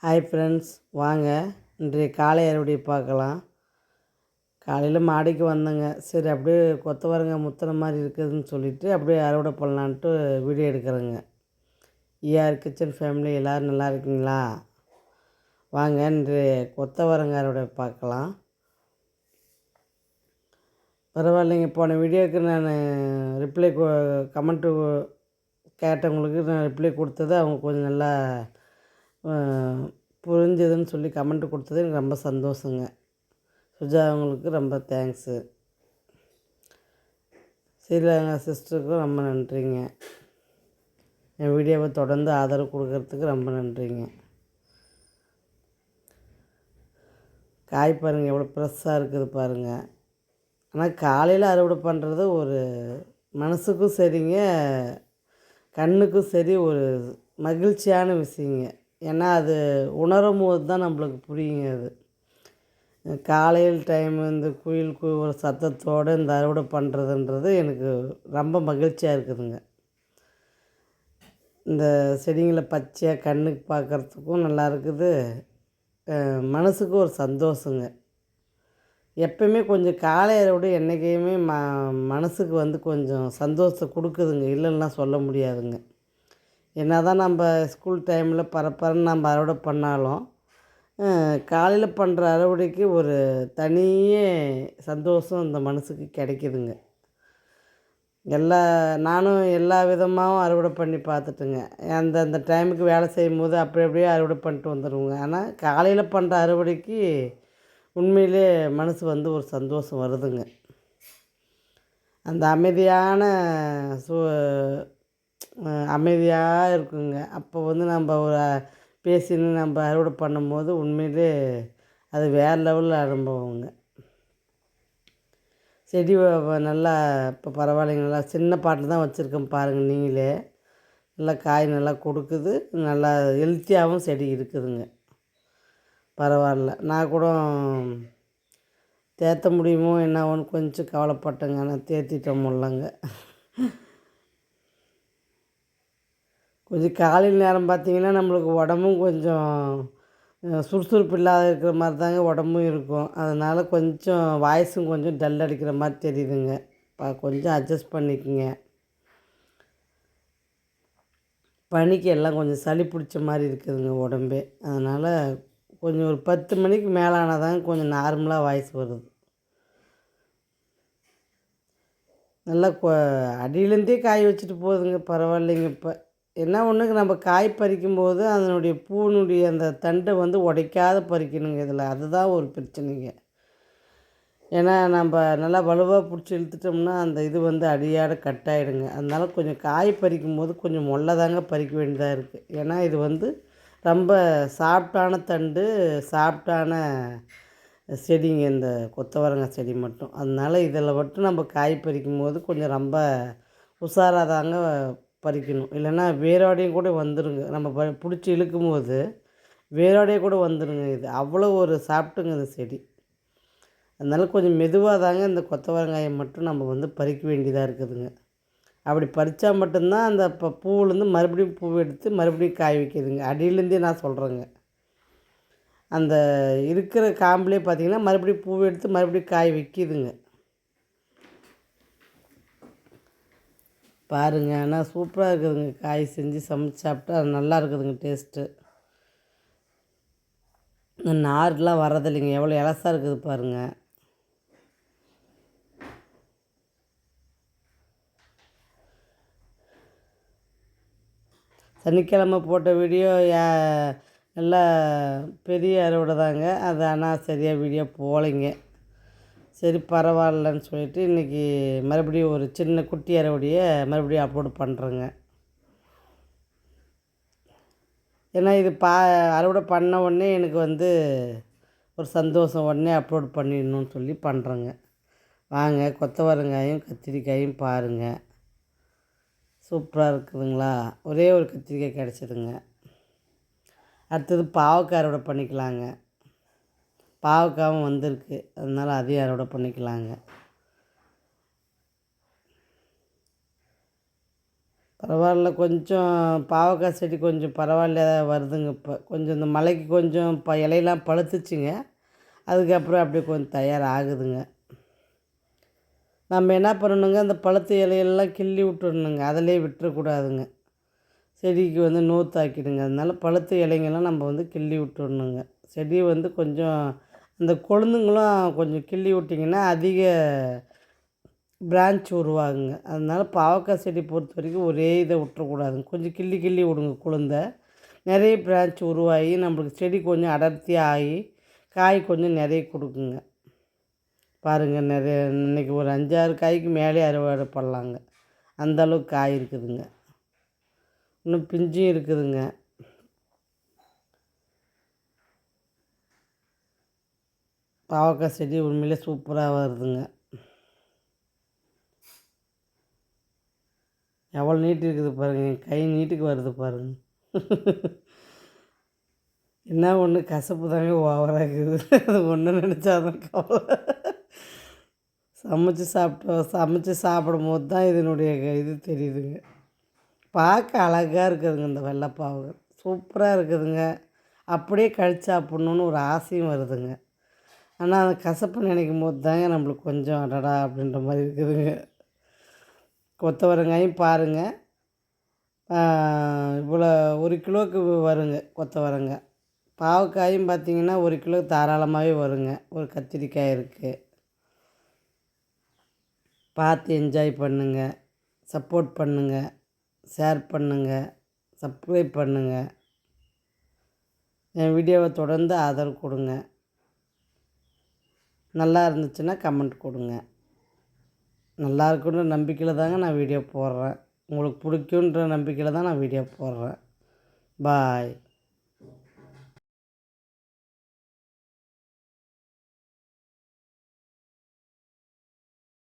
Hi friends, வாங்க இன்றைய காலை அறுவடை பார்க்கலாம். காலையில் மாடிக்கு வந்தேங்க. சரி அப்படியே கொத்தவரங்காய் முத்துன மாதிரி இருக்குதுன்னு சொல்லிவிட்டு அப்படியே அறுவடை பண்ணலான்ட்டு வீடியோ எடுக்கிறேங்க. ஈஆர் கிச்சன் ஃபேமிலி எல்லோரும் நல்லா இருக்கீங்களா? வாங்க இன்றைய கொத்தவரங்காய் அறுவடை பார்க்கலாம். பரவாயில்லைங்க, போன வீடியோவுக்கு நான் ரிப்ளை கமெண்ட்டு கேட்டவங்களுக்கு நான் ரிப்ளை கொடுத்தது அவங்க கொஞ்சம் நல்லா புரிஞ்சதுன்னு சொல்லி கமெண்ட் கொடுத்தது எனக்கு ரொம்ப சந்தோஷங்க. சுஜா அவங்களுக்கு ரொம்ப தேங்க்ஸு. ஸ்ரீலங்கா சிஸ்டருக்கும் ரொம்ப நன்றிங்க. என் வீடியோவை தொடர்ந்து ஆதரவு கொடுக்கறதுக்கு ரொம்ப நன்றிங்க. காய் பாருங்கள் எவ்வளோ ஃப்ரெஷ்ஷாக இருக்குது பாருங்கள். ஆனால் காலையில் அறுவடை பண்ணுறது ஒரு மனசுக்கும் சரிங்க, கண்ணுக்கும் சரி ஒரு மகிழ்ச்சியான விஷயங்க. ஏன்னா அது உணரும் போது தான் நம்மளுக்கு புரியுங்க. அது காலையில் டைம் இந்த குயில் ஒரு சத்தத்தோடு இந்த அறுவடை பண்ணுறதுன்றது எனக்கு ரொம்ப மகிழ்ச்சியாக இருக்குதுங்க. இந்த செடிங்களை பச்சையாக கண்ணுக்கு பார்க்குறதுக்கும் நல்லா இருக்குது, மனசுக்கு ஒரு சந்தோஷங்க. எப்பயுமே கொஞ்சம் காலை அறுவடை என்றைக்குமே மனசுக்கு கொஞ்சம் சந்தோஷத்தை கொடுக்குதுங்க, இல்லைன்னா சொல்ல முடியாதுங்க. என்ன தான் நம்ம ஸ்கூல் டைமில் பரப்பரன்னு நம்ம அறுவடை பண்ணாலும் காலையில் பண்ணுற அறுவடைக்கு ஒரு தனியே சந்தோஷம் இந்த மனசுக்கு கிடைக்கிதுங்க. நானும் எல்லா விதமாகவும் அறுவடை பண்ணி பார்த்துட்டுங்க. அந்த டைமுக்கு வேலை செய்யும்போது அப்படியே அறுவடை பண்ணிட்டு வந்துடுவோங்க. ஆனால் காலையில் பண்ணுற அறுவடைக்கு உண்மையிலே மனசு ஒரு சந்தோஷம் வருதுங்க. அந்த அமைதியான அமைதியாக இருக்குங்க. அப்போ நம்ம ஒரு பேசின்னு நம்ம அறுவடை பண்ணும்போது உண்மையிலே அது வேறு லெவலில் அனுபவங்க. செடி நல்லா இப்போ பரவாயில்லைங்க, நல்லா சின்ன பாட்டில் தான் வச்சுருக்கேன் பாருங்கள் நீங்களே. நல்லா காய் நல்லா கொடுக்குது, நல்லா ஹெல்த்தியாகவும் செடி இருக்குதுங்க. பரவாயில்ல. நான் கூட தேற்ற முடியுமோ என்னவோன்னு கொஞ்சம் கவலைப்பட்டேங்க. ஆனால் தேற்றிட்டோம் இல்லைங்க. கொஞ்சம் காலையில் நேரம் பார்த்திங்கன்னா நம்மளுக்கு உடம்பும் கொஞ்சம் சுறுசுறுப்பு இல்லாத இருக்கிற மாதிரி தாங்க உடம்பும் இருக்கும். அதனால் கொஞ்சம் வாய்ஸும் கொஞ்சம் டல் அடிக்கிற மாதிரி தெரியுதுங்க. கொஞ்சம் அட்ஜஸ்ட் பண்ணிக்கோங்க. பனிக்கு எல்லாம் கொஞ்சம் சளி பிடிச்ச மாதிரி இருக்குதுங்க உடம்பே. அதனால் கொஞ்சம் ஒரு 10 மணிக்கு மேலானால் தாங்க கொஞ்சம் நார்மலாக வாய்ஸ் வருது. நல்லா அடியிலேருந்தே காய் வச்சுட்டு போகுதுங்க. பரவாயில்லைங்க. இப்போ என்ன ஒன்றுக்கு நம்ம காய் பறிக்கும்போது அதனுடைய பூனுடைய அந்த தண்டை உடைக்காத பறிக்கணுங்க. இதில் அதுதான் ஒரு பிரச்சனைங்க. ஏன்னா நம்ம நல்லா வலுவாக பிடிச்சி இழுத்துட்டோம்னா அந்த இது அடியாட கட் ஆகிடுங்க. அதனால கொஞ்சம் காய் பறிக்கும்போது கொஞ்சம் தாங்க பறிக்க வேண்டியதாக இருக்குது. ஏன்னா இது ரொம்ப சாஃப்டான தண்டு, சாஃப்டான செடிங்க இந்த கொத்தவரங்காய் செடி மட்டும். அதனால் இதில் மட்டும் நம்ம காய் பறிக்கும்போது கொஞ்சம் ரொம்ப உஷாராக தாங்க பறிக்கணும். இல்லைன்னா வேரோடையும் கூட வந்துடுங்க. நம்ம பிடிச்சி இழுக்கும்போது வேரோடையே கூட வந்துடுங்க. இது அவ்வளோ ஒரு சாப்பிட்டுங்க இந்த செடி. அதனால் கொஞ்சம் மெதுவாக தாங்க இந்த கொத்தவரங்காயை மட்டும் நம்ம பறிக்க வேண்டியதாக இருக்குதுங்க. அப்படி பறித்தா மட்டும்தான் அந்த பூவிலேருந்து மறுபடியும் பூ எடுத்து மறுபடியும் காய் வைக்கிதுங்க. அடியிலேருந்தே நான் சொல்கிறேங்க. அந்த இருக்கிற காம்புலேயே பார்த்திங்கன்னா மறுபடியும் பூ எடுத்து மறுபடியும் காய் வைக்கிதுங்க. பாருங்க, ஆனால் சூப்பராக இருக்குதுங்க. காய் செஞ்சு சமைச்சு சாப்பிட்டா அது நல்லா இருக்குதுங்க டேஸ்ட்டு. நார்லாம் வர்றதில்லைங்க, எவ்வளோ இலசாக இருக்குது பாருங்கள். சனிக்கிழமை போட்ட வீடியோ நல்லா பெரிய அறுவடை தாங்க. அது ஆனால் சரியாக வீடியோ போகலைங்க. சரி பரவாயில்லன்னு சொல்லிவிட்டு இன்றைக்கி மறுபடியும் ஒரு சின்ன குட்டி அறுவடையை மறுபடியும் அப்லோடு பண்ணுறேங்க. ஏன்னா இது அறுவடை பண்ண உடனே எனக்கு ஒரு சந்தோஷம், உடனே அப்லோட் பண்ணிடணும்னு சொல்லி பண்ணுறேங்க. வாங்க கொத்தவரங்காயும் கத்திரிக்காயும் பாருங்கள், சூப்பராக இருக்குதுங்களா? ஒரே ஒரு கத்திரிக்காய் கிடச்சிதுங்க. அடுத்தது பாவக்காய் அறுவடை பண்ணிக்கலாங்க. பாவக்காவும் வந்திருக்கு, அதனால் அதையும் அறுவடை பண்ணிக்கலாங்க. பரவாயில்ல, கொஞ்சம் பாவக்காய் செடி கொஞ்சம் பரவாயில்லையா வருதுங்க இப்போ. கொஞ்சம் இந்த மழைக்கு கொஞ்சம் இலையெல்லாம் பழுத்துச்சுங்க. அதுக்கப்புறம் அப்படியே கொஞ்சம் தயாராகுதுங்க. நம்ம என்ன பண்ணணுங்க, அந்த பழுத்த இலையெல்லாம் கிள்ளி விட்டுறணுங்க. அதிலே விட்டுறக்கூடாதுங்க. செடிக்கு வந்து நோத்தாக்கிடுங்க. அதனால பழுத்த இலைங்கெல்லாம் நம்ம வந்து கிள்ளி விட்டுறணுங்க. செடி வந்து கொஞ்சம் அந்த கொழுந்துங்களும் கொஞ்சம் கிள்ளி விட்டிங்கன்னா அதிக பிரான்ச் உருவாகுங்க. அதனால பாவக்காய் செடி பொறுத்த வரைக்கும் ஒரே இதை விட்டுறக்கூடாதுங்க. கொஞ்சம் கிள்ளி கிள்ளி விடுங்க கொழுந்த. நிறைய பிரான்ச் உருவாகி நம்மளுக்கு செடி கொஞ்சம் அடர்த்தியாக ஆகி காய் கொஞ்சம் நிறைய கொடுக்குங்க. பாருங்கள், நிறைய இன்றைக்கி ஒரு 5, 6 காய்க்கு மேலே அறுவடை பண்ணலாங்க. அந்தளவுக்கு காய் இருக்குதுங்க. இன்னும் பிஞ்சும் இருக்குதுங்க. பாவக்காய் செடி உண்மையிலே சூப்பராக வருதுங்க. எவ்வளோ நீட்டு இருக்குது பாருங்கள், என் கை நீட்டுக்கு வருது பாருங்கள். என்ன ஒன்று கசப்பு தாங்க ஓவராக இருக்குது. அது ஒன்று நினச்சாதான் கவலை. சமைச்சு சாப்பிடும்போது தான் இதனுடைய இது தெரியுதுங்க. பார்க்க அழகாக இருக்குதுங்க இந்த வெள்ளைப்பாவு. சூப்பராக இருக்குதுங்க. அப்படியே கழிச்சு சாப்பிட்ணுன்னு ஒரு ஆசையும் வருதுங்க. ஆனால் அந்த கசப்பு நினைக்கும் போது தாங்க நம்மளுக்கு கொஞ்சம் அடடா அப்படின்ற மாதிரி இருக்குதுங்க. கொத்தவரங்காயும் பாருங்கள், இவ்வளோ 1 கிலோவுக்கு வருங்க கொத்தவரங்காய். பாவக்காயும் பார்த்திங்கன்னா 1 கிலோ தாராளமாகவே வருங்க. ஒரு கத்திரிக்காய் இருக்குது. பார்த்து என்ஜாய் பண்ணுங்கள், சப்போர்ட் பண்ணுங்கள், ஷேர் பண்ணுங்கள், சப்ஸ்கிரைப் பண்ணுங்கள். என் வீடியோவை தொடர்ந்து ஆதரவு கொடுங்க. நல்லா இருந்துச்சுன்னா கமெண்ட் கொடுங்க. நல்லா இருக்குன்ற நம்பிக்கையில் தாங்க நான் வீடியோ போடுறேன். உங்களுக்கு பிடிக்குன்ற நம்பிக்கையில் தான் நான் வீடியோ போடுறேன். பாய்.